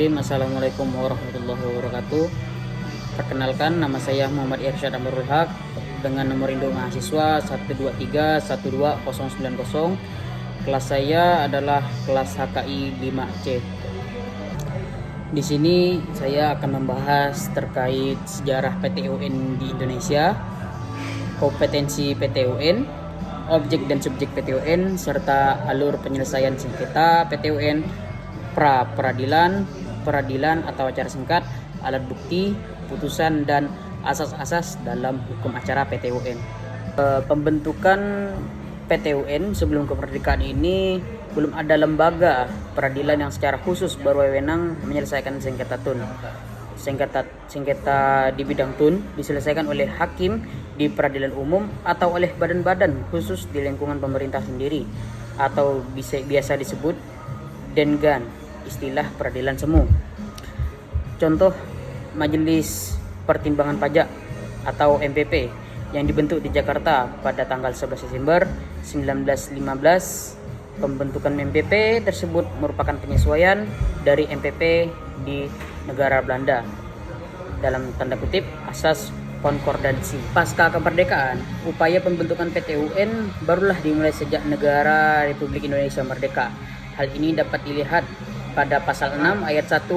Bismillahirrahmanirrahim. Assalamualaikum warahmatullahi wabarakatuh. Perkenalkan, nama saya Muhammad Irsyad Amarul Haq dengan nomor induk mahasiswa 123120090. Kelas saya adalah kelas HKI 5C. Di sini saya akan membahas terkait sejarah PTUN di Indonesia, kompetensi PTUN, objek dan subjek PTUN, serta alur penyelesaian sengketa PTUN, pra-peradilan, peradilan atau acara singkat, alat bukti, putusan, dan asas-asas dalam hukum acara PTUN. Pembentukan PTUN sebelum kemerdekaan ini belum ada lembaga peradilan yang secara khusus berwenang menyelesaikan sengketa TUN. Sengketa di bidang TUN diselesaikan oleh hakim di peradilan umum atau oleh badan-badan khusus di lingkungan pemerintah sendiri atau biasa disebut Dengan, istilah peradilan semu. Contoh, Majelis Pertimbangan Pajak atau MPP yang dibentuk di Jakarta pada tanggal 11 Desember 1915. Pembentukan MPP tersebut merupakan penyesuaian dari MPP di negara Belanda dalam tanda kutip asas konkordansi. Pasca kemerdekaan, upaya pembentukan PTUN barulah dimulai sejak negara Republik Indonesia merdeka. Hal ini dapat dilihat pada pasal 6 ayat 1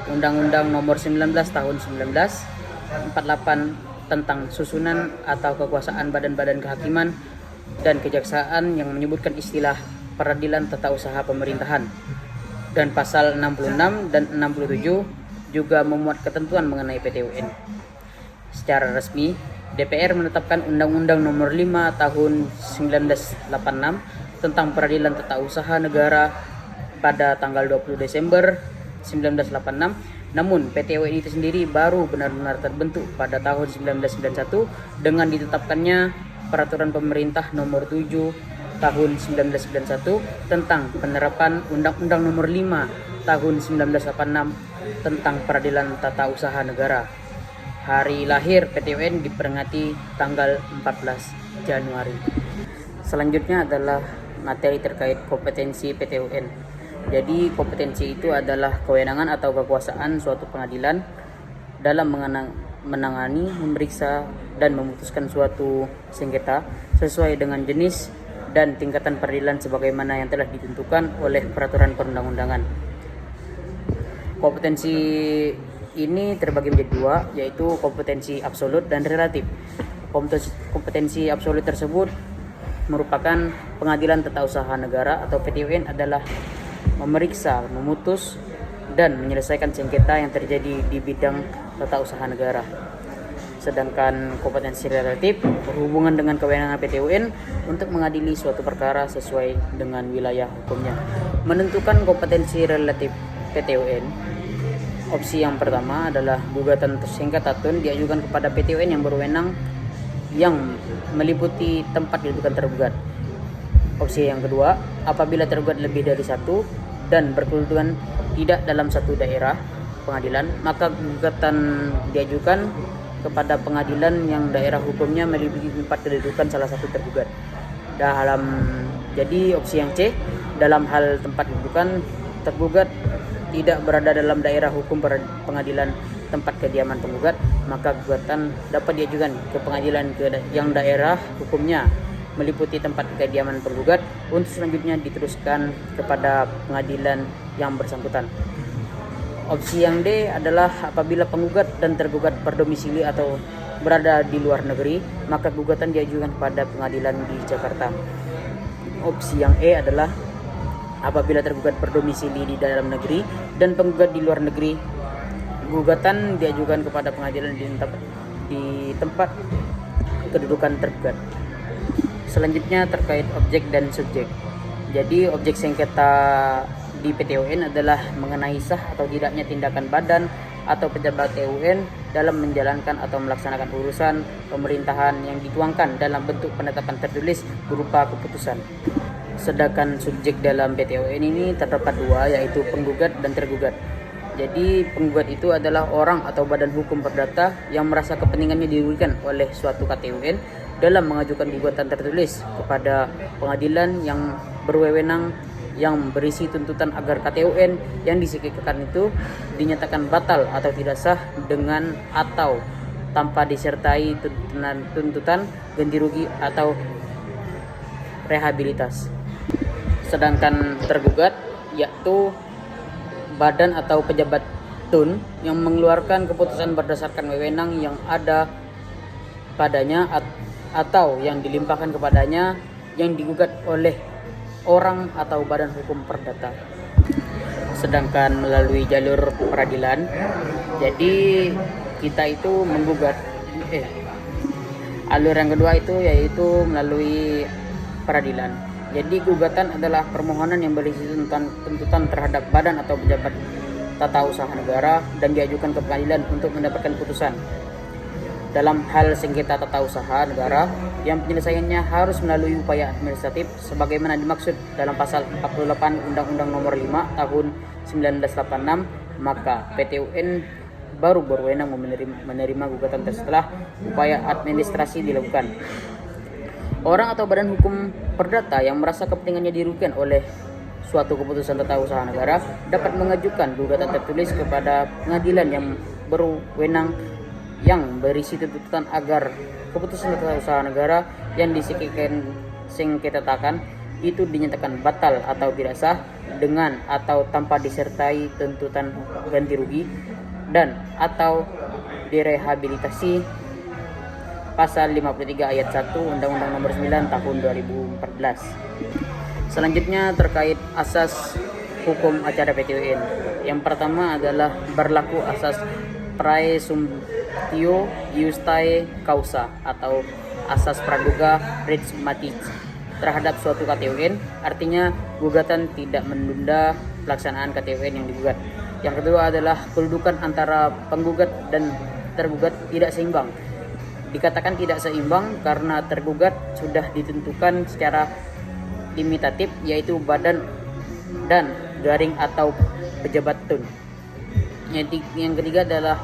Undang-Undang Nomor 19 Tahun 1948 tentang susunan atau kekuasaan badan-badan kehakiman dan kejaksaan yang menyebutkan istilah peradilan tata usaha pemerintahan, dan pasal 66 dan 67 juga memuat ketentuan mengenai PTUN. Secara resmi, DPR menetapkan Undang-Undang Nomor 5 Tahun 1986 tentang peradilan tata usaha negara pada tanggal 20 Desember 1986. Namun PTUN itu sendiri baru benar-benar terbentuk pada tahun 1991 dengan ditetapkannya Peraturan Pemerintah Nomor 7 Tahun 1991 tentang penerapan Undang-Undang Nomor 5 Tahun 1986 tentang peradilan tata usaha negara. Hari lahir PTUN diperingati tanggal 14 Januari. Selanjutnya adalah materi terkait kompetensi PTUN. Jadi kompetensi itu adalah kewenangan atau kekuasaan suatu pengadilan dalam menangani, memeriksa, dan memutuskan suatu sengketa sesuai dengan jenis dan tingkatan peradilan sebagaimana yang telah ditentukan oleh peraturan perundang-undangan. Kompetensi ini terbagi menjadi dua, yaitu kompetensi absolut dan relatif. Kompetensi absolut tersebut merupakan pengadilan tata usaha negara atau PTUN adalah memeriksa, memutus, dan menyelesaikan sengketa yang terjadi di bidang tata usaha negara. Sedangkan kompetensi relatif berhubungan dengan kewenangan PTUN untuk mengadili suatu perkara sesuai dengan wilayah hukumnya. Menentukan kompetensi relatif PTUN, opsi yang pertama adalah gugatan sengketa TUN diajukan kepada PTUN yang berwenang yang meliputi tempat kedudukan tergugat. Opsi yang kedua, apabila tergugat lebih dari satu dan berkedudukan tidak dalam satu daerah pengadilan, maka gugatan diajukan kepada pengadilan yang daerah hukumnya meliputi tempat kedudukan salah satu tergugat. Jadi opsi yang C, dalam hal tempat kedudukan tergugat tidak berada dalam daerah hukum pengadilan tempat kediaman penggugat, maka gugatan dapat diajukan ke pengadilan yang daerah hukumnya meliputi tempat kediaman penggugat untuk selanjutnya diteruskan kepada pengadilan yang bersangkutan. Opsi yang D adalah apabila penggugat dan tergugat berdomisili atau berada di luar negeri, maka gugatan diajukan kepada pengadilan di Jakarta. Opsi yang E adalah apabila tergugat berdomisili di dalam negeri dan penggugat di luar negeri, gugatan diajukan kepada pengadilan di tempat kedudukan tergugat. Selanjutnya terkait objek dan subjek. Jadi objek sengketa di PTUN adalah mengenai sah atau tidaknya tindakan badan atau pejabat PTUN dalam menjalankan atau melaksanakan urusan pemerintahan yang dituangkan dalam bentuk penetapan tertulis berupa keputusan. Sedangkan subjek dalam PTUN ini terdapat dua, yaitu penggugat dan tergugat. Jadi penggugat itu adalah orang atau badan hukum perdata yang merasa kepentingannya dirugikan oleh suatu PTUN dalam mengajukan gugatan tertulis kepada pengadilan yang berwenang yang berisi tuntutan agar KTUN yang disengketakan itu dinyatakan batal atau tidak sah dengan atau tanpa disertai tuntutan ganti rugi atau rehabilitas. Sedangkan tergugat yaitu badan atau pejabat TUN yang mengeluarkan keputusan berdasarkan wewenang yang ada padanya atau yang dilimpahkan kepadanya yang digugat oleh orang atau badan hukum perdata. Sedangkan melalui jalur peradilan, jadi kita itu menggugat alur yang kedua itu yaitu melalui peradilan. Jadi gugatan adalah permohonan yang berisi tuntutan terhadap badan atau pejabat tata usaha negara dan diajukan ke pengadilan untuk mendapatkan putusan. Dalam hal sengketa tata usaha negara yang penyelesaiannya harus melalui upaya administratif sebagaimana dimaksud dalam pasal 48 Undang-Undang Nomor 5 Tahun 1986, maka PT-UN baru berwenang menerima gugatan setelah upaya administrasi dilakukan. Orang atau badan hukum perdata yang merasa kepentingannya dirugikan oleh suatu keputusan tata usaha negara dapat mengajukan gugatan tertulis kepada pengadilan yang berwenang yang berisi tuntutan agar keputusan tata usaha negara yang disengketakan itu dinyatakan batal atau tidak sah dengan atau tanpa disertai tuntutan ganti rugi dan atau direhabilitasi pasal 53 ayat 1 Undang-Undang Nomor 9 Tahun 2014. Selanjutnya terkait asas hukum acara PT-UN. Yang pertama adalah berlaku asas praesumptio iustae causa atau asas praduga res matis terhadap suatu KTUN, artinya gugatan tidak menunda pelaksanaan KTUN yang digugat. Yang kedua adalah kedudukan antara penggugat dan tergugat tidak seimbang. Dikatakan tidak seimbang karena tergugat sudah ditentukan secara limitatif yaitu badan dan garing atau pejabat TUN. Yang ketiga adalah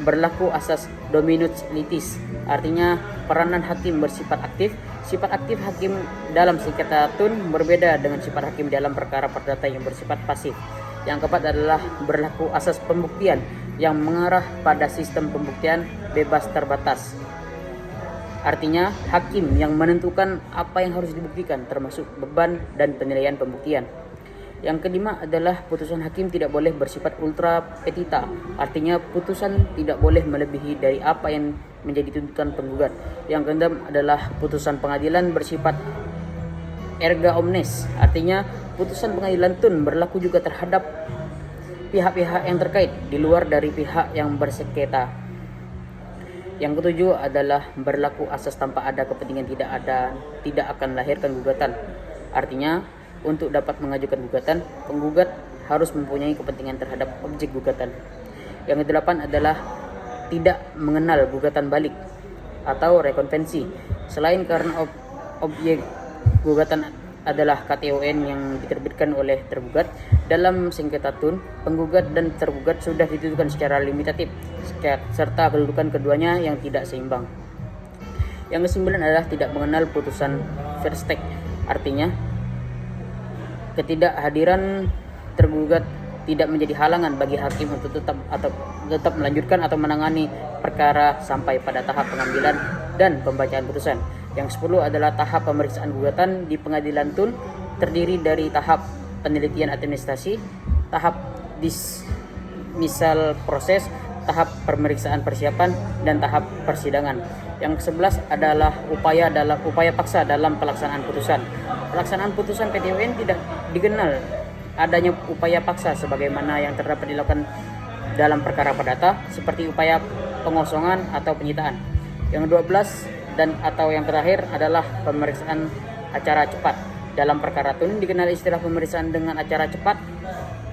berlaku asas dominus litis, artinya peranan hakim bersifat aktif. Sifat aktif hakim dalam sengketa TUN berbeda dengan sifat hakim dalam perkara perdata yang bersifat pasif. Yang keempat adalah berlaku asas pembuktian yang mengarah pada sistem pembuktian bebas terbatas. Artinya hakim yang menentukan apa yang harus dibuktikan termasuk beban dan penilaian pembuktian. Yang kelima adalah putusan hakim tidak boleh bersifat ultra petita, artinya putusan tidak boleh melebihi dari apa yang menjadi tuntutan penggugat. Yang keenam adalah putusan pengadilan bersifat erga omnes, artinya putusan pengadilan TUN berlaku juga terhadap pihak-pihak yang terkait di luar dari pihak yang bersengketa. Yang ketujuh adalah berlaku asas tanpa ada kepentingan tidak akan melahirkan gugatan. Artinya untuk dapat mengajukan gugatan, penggugat harus mempunyai kepentingan terhadap objek gugatan. Yang kedelapan adalah tidak mengenal gugatan balik atau rekonvensi. Selain karena objek gugatan adalah KTUN yang diterbitkan oleh tergugat, dalam sengketa TUN, penggugat dan tergugat sudah ditentukan secara limitatif serta kedudukan keduanya yang tidak seimbang. Yang kesembilan adalah tidak mengenal putusan verstek, artinya ketidakhadiran tergugat tidak menjadi halangan bagi hakim untuk tetap melanjutkan atau menangani perkara sampai pada tahap pengambilan dan pembacaan putusan. Yang 10 adalah tahap pemeriksaan gugatan di pengadilan TUN terdiri dari tahap penelitian administrasi, tahap dismisal proses, tahap pemeriksaan persiapan, dan tahap persidangan. Yang 11 adalah upaya paksa dalam pelaksanaan putusan. Pelaksanaan putusan PT-UN tidak dikenal adanya upaya paksa sebagaimana yang terdapat dilakukan dalam perkara perdata seperti upaya pengosongan atau penyitaan. Yang 12 dan atau yang terakhir adalah pemeriksaan acara cepat. Dalam perkara TUN dikenal istilah pemeriksaan dengan acara cepat,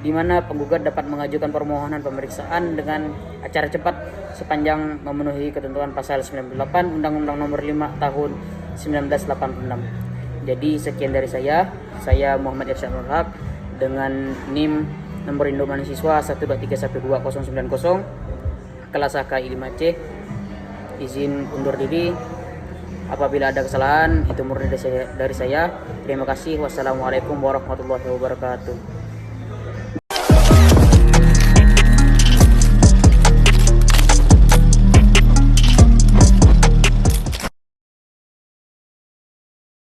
di mana penggugat dapat mengajukan permohonan pemeriksaan dengan acara cepat sepanjang memenuhi ketentuan pasal 98 Undang-Undang Nomor 5 Tahun 1986. Jadi sekian dari saya Muhammad Irsyad Nurhaq dengan NIM nomor induk mahasiswa 123121090 kelas HKI 5C. Izin undur diri. Apabila ada kesalahan itu murni dari saya. Terima kasih. Wassalamualaikum warahmatullahi wabarakatuh.